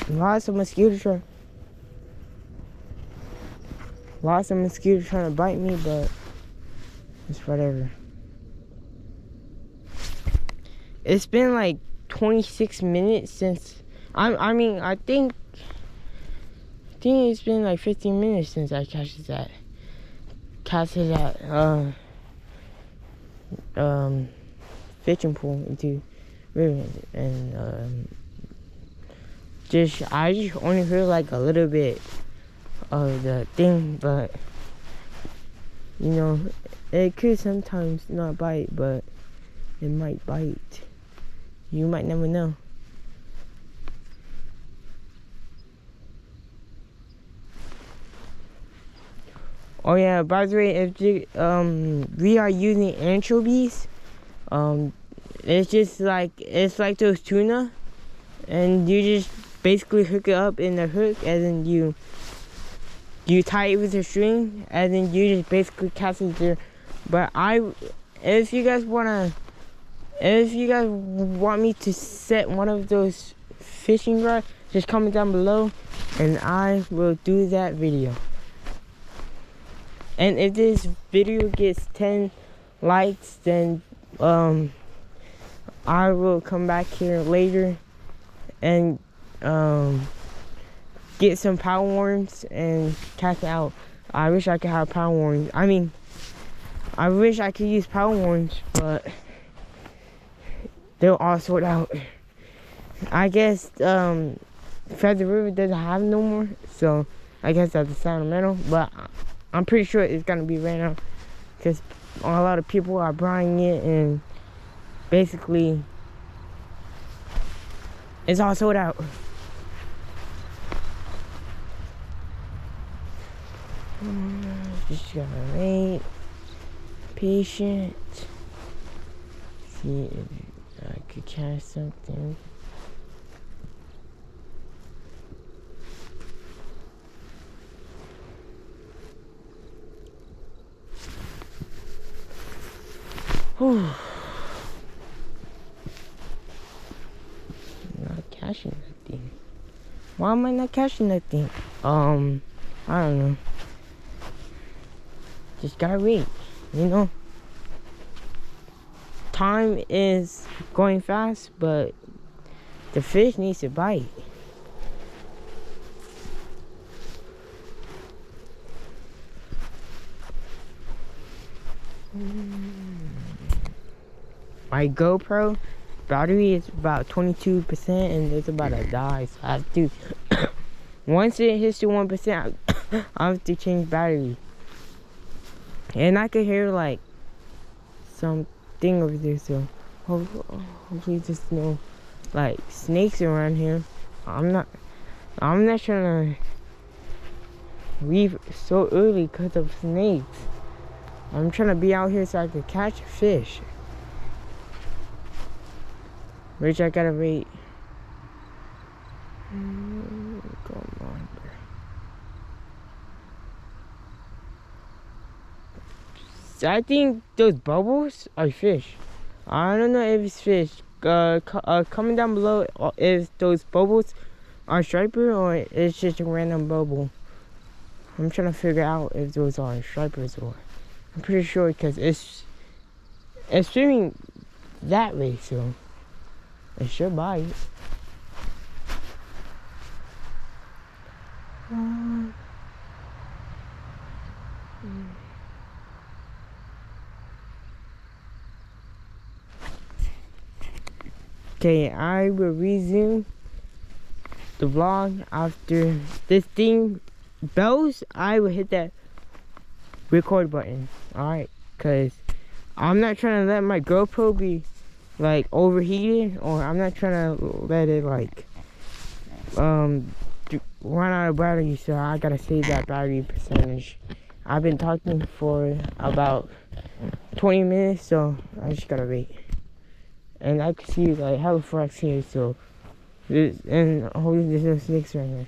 Lots of mosquitoes trying to bite me, but it's whatever. It's been like 26 minutes since I think it's been like 15 minutes since I casted that fishing pool into river, and I just only heard like a little bit of the thing, but you know, it could sometimes not bite, but it might bite. You might never know. Oh yeah, by the way, if you, we are using anchovies, it's like those tuna, and you just basically hook it up in the hook, and then you tie it with a string, and then you just basically cast it there. But if you guys want me to set one of those fishing rods, just comment down below, and I will do that video. And if this video gets 10 likes, then I will come back here later and get some power worms and cast it out. I wish I could have power worms. I wish I could use power worms, but they're all sold out. I guess Feather River doesn't have no more, so I guess that's the sentimental, but I'm pretty sure it's gonna be ran out because a lot of people are buying it, and basically it's all sold out. Just gotta wait, patient, see if I could catch something. Whew. Not catching that thing. Why am I not catching that thing? I don't know. Just gotta wait, you know? Time is going fast, but the fish needs to bite. My GoPro battery is about 22% and it's about to die, so I have to once it hits to 1%, I have to change battery. And I could hear like something over there, so hopefully there's no like snakes around here. I'm not trying to leave so early because of snakes. I'm trying to be out here so I can catch a fish. Which I gotta wait. Come on, bro. I think those bubbles are fish. I don't know if it's fish. Comment down below if those bubbles are striper or it's just a random bubble. I'm trying to figure out if those are stripers, or I'm pretty sure because it's swimming that way, so it should bite. Okay, I will resume the vlog after this thing bells. I will hit that record button. Alright, because I'm not trying to let my GoPro be like overheated, or I'm not trying to let it like run out of battery, so I gotta save that battery percentage. I've been talking for about 20 minutes, so I just gotta wait. And I can see like hella frogs here, so and hopefully there's no snakes right here.